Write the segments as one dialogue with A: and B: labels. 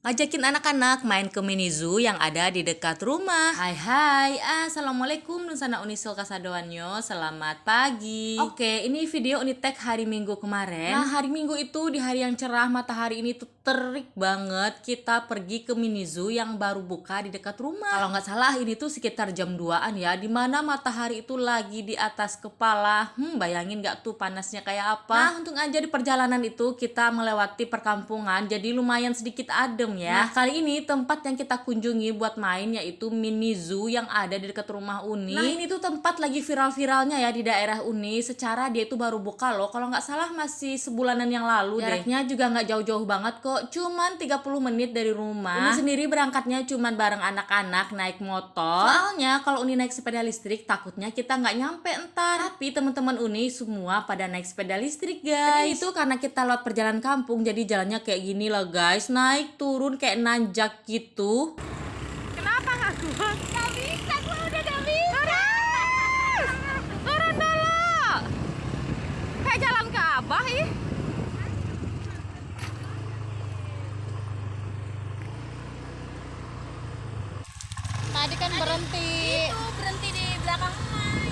A: Ngajakin anak-anak main ke mini zoo yang ada di dekat rumah. Hai, assalamualaikum Nunsana Unisul Kasadoanyo, selamat pagi. Oke, ini video Unitek hari Minggu kemarin. Nah, hari Minggu itu di hari yang cerah, matahari ini tuh terik banget. Kita pergi ke mini zoo yang baru buka di dekat rumah. Kalau nggak salah ini tuh sekitar jam 2-an ya, dimana matahari itu lagi di atas kepala. Bayangin nggak tuh panasnya kayak apa? Nah, untung aja di perjalanan itu kita melewati perkampungan, jadi lumayan sedikit adem ya. Nah, kali ini tempat yang kita kunjungi buat main yaitu mini zoo yang ada di dekat rumah Uni. Nah, ini tuh tempat lagi viral-viralnya ya di daerah Uni. Secara dia itu baru buka loh, kalau nggak salah masih sebulanan yang lalu. Jaraknya juga nggak jauh-jauh banget kok, cuman 30 menit dari rumah. Uni sendiri berangkatnya cuman bareng anak-anak naik motor. Soalnya kalau Uni naik sepeda listrik takutnya kita nggak nyampe entar. Tapi teman-teman Uni semua pada naik sepeda listrik guys. Itu karena kita lewat perjalanan kampung, jadi jalannya kayak gini lah guys, naik turun kayak nanjak gitu.
B: Kenapa nggak gua? Gak bisa, gua udah gak bisa. Turun dulu. Kayak jalan ke Abah ih. Tadi kan berhenti. Itu berhenti di belakang Mai.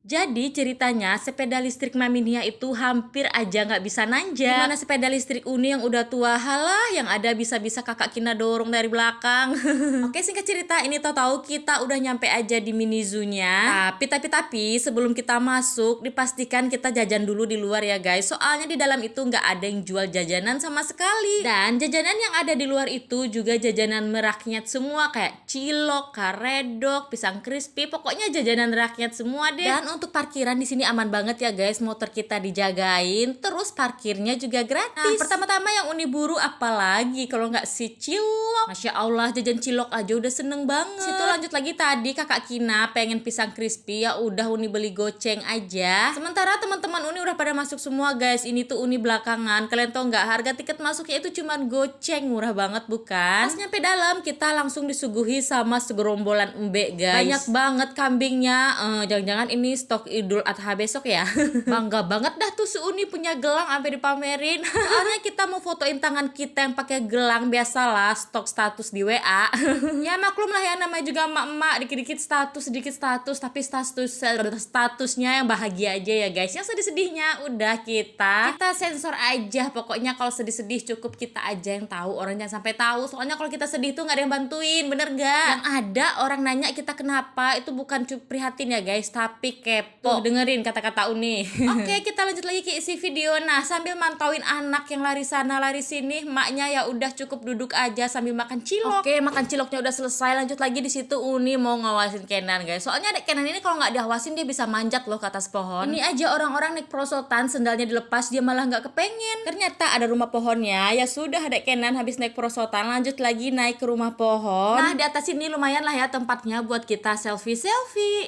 A: Jadi ceritanya sepeda listrik Maminia itu hampir aja nggak bisa nanjak. Gimana sepeda listrik Uni yang udah tua, halah yang ada bisa-bisa kakak Kina dorong dari belakang. Oke, singkat cerita ini tahu-tahu kita udah nyampe aja di mini zoo-nya. Tapi sebelum kita masuk dipastikan kita jajan dulu di luar ya guys. Soalnya di dalam itu nggak ada yang jual jajanan sama sekali. Dan jajanan yang ada di luar itu juga jajanan merakyat semua kayak cilok, karedok, pisang crispy, pokoknya jajanan rakyat semua deh. Dan untuk parkiran di sini aman banget ya guys, motor kita dijagain, terus parkirnya juga gratis. Nah, pertama-tama yang Uni buru apalagi kalau nggak si cilok. Masya Allah, jajan cilok aja udah seneng banget. Situ lanjut lagi tadi kakak Kina pengen pisang crispy, ya udah Uni beli goceng aja. Sementara teman-teman Uni udah pada masuk semua guys. Ini tuh Uni belakangan. Kalian tau nggak harga tiket masuknya itu cuman goceng, murah banget bukan? Pas nyampe dalam kita langsung disuguhi sama segerombolan embek guys. Banyak banget kambingnya. Jangan-jangan ini stok Idul Adha besok ya. Bangga banget dah tuh si Uni punya gelang sampai dipamerin. Soalnya kita mau fotoin tangan kita yang pakai gelang, biasalah stok status di WA. Ya maklum lah ya, namanya juga emak-emak, dikit-dikit status, sedikit status, tapi statusnya yang bahagia aja ya guys. Yang sedih-sedihnya udah kita sensor aja. Pokoknya kalau sedih-sedih cukup kita aja yang tahu, orang jangan sampai tahu. Soalnya kalau kita sedih tuh nggak ada yang bantuin, bener gak? Yang ada orang nanya kita kenapa, itu bukan prihatin ya guys, tapi kepo. Dengerin kata-kata Uni. Oke, kita lanjut lagi ke isi video. Nah, sambil mantauin anak yang lari sana lari sini, maknya ya udah cukup duduk aja sambil makan cilok. Oke, makan ciloknya udah selesai. Lanjut lagi di situ Uni mau ngawasin Kenan guys. Soalnya adek Kenan ini kalau nggak diawasin dia bisa manjat loh ke atas pohon. Ini aja orang-orang naik perosotan sendalnya dilepas dia malah nggak kepengen. Ternyata ada rumah pohonnya. Ya sudah, adek Kenan habis naik perosotan lanjut lagi naik ke rumah pohon. Nah, di atas ini lumayan lah ya tempatnya buat kita selfie.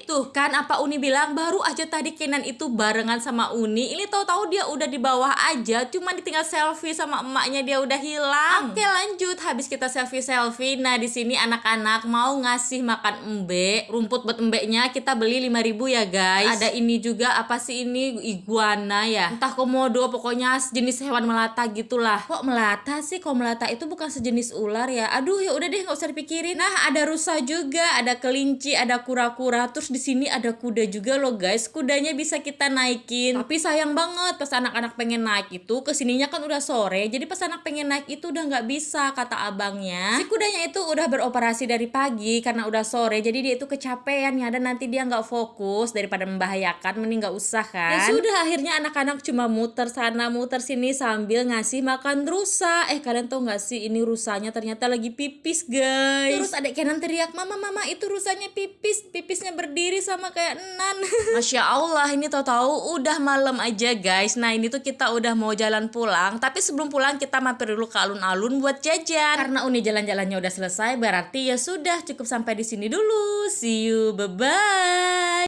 A: Tuh kan apa Uni bilang, baru aja tadi Kenan itu barengan sama Uni. Ini tahu-tahu dia udah di bawah aja, cuman ditinggal selfie sama emaknya dia udah hilang. Oke, lanjut. Habis kita selfie. Nah, di sini anak-anak mau ngasih makan embek. Rumput buat embeknya kita beli 5.000 ya guys. Ada ini juga, apa sih ini, iguana ya, entah komodo, pokoknya sejenis hewan melata gitulah. Kok melata sih? Kok melata itu bukan sejenis ular ya? Aduh, ya udah deh nggak usah dipikirin. Nah, ada rusa juga, ada kelinci, ada kura-kura, terus di sini ada kuda juga loh guys. Kudanya bisa kita naikin. Tapi sayang banget pas anak-anak pengen naik itu, kesininya kan udah sore. Jadi pas anak pengen naik itu udah nggak bisa, kata abangnya. Si kudanya itu udah beroperasi dari pagi karena udah sore. Jadi dia itu kecapean ya, dan nanti dia nggak fokus, daripada membahayakan mending nggak usah kan. Ya sudah, akhirnya anak-anak cuma muter sana muter sini sambil ngasih makan rusa. Kalian tau nggak sih, ini rusanya ternyata lagi pipis guys. Terus adek Kenan teriak, mama itu rusanya pipis. Pipisnya berdiri sama kayak Nan. Masya Allah, ini tahu-tahu udah malam aja guys. Nah, ini tuh kita udah mau jalan pulang, tapi sebelum pulang kita mampir dulu ke alun-alun buat jajan. Karena Uni jalan-jalannya udah selesai, berarti ya sudah cukup sampai di sini dulu. See you, bye-bye.